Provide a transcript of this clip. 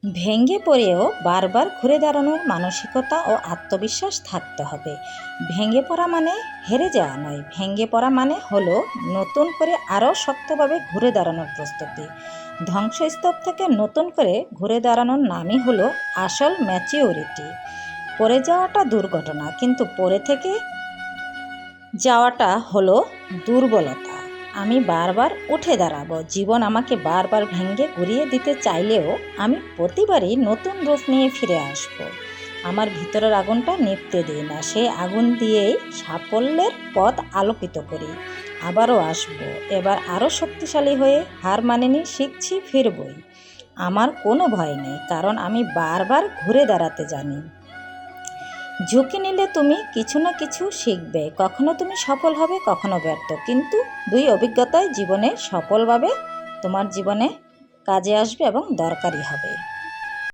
ভেঙে পড়েও বারবার ঘুরে দাঁড়ানোর মানসিকতা ও আত্মবিশ্বাস থাকতে হবে। ভেঙে পড়া মানে হেরে যাওয়া নয়, ভেঙে পড়া মানে হলো নতুন করে আরও শক্তভাবে ঘুরে দাঁড়ানোর প্রস্তুতি। ধ্বংসস্তূপ থেকে নতুন করে ঘুরে দাঁড়ানোর নামই হলো আসল ম্যাচিউরিটি। পড়ে যাওয়াটা দুর্ঘটনা, কিন্তু পড়ে থেকে যাওয়াটা হলো দুর্বলতা। আমি বারবার উঠে দাঁড়াবো। জীবন আমাকে বারবার ভেঙে গুঁড়িয়ে দিতে চাইলেও আমি প্রতিবারই নতুন রূপ নিয়ে ফিরে আসব। আমার ভিতরের আগুনটা নিভতে দিই না, সেই আগুন দিয়েই সাফল্যের পথ আলোকিত করি। আবারও আসব, এবার আরও শক্তিশালী হয়ে। হার মানিনি, শিখছি, ফিরবই। আমার কোনো ভয় নেই, কারণ আমি বারবার ঘুরে দাঁড়াতে জানি। ঝুঁকি নিলে তুমি কিছু না কিছু শিখবে। কখনো তুমি সফল হবে, কখনো ব্যর্থ, কিন্তু দুই অভিজ্ঞতাই জীবনে সফলভাবে তোমার জীবনে কাজে আসবে এবং দরকারি হবে।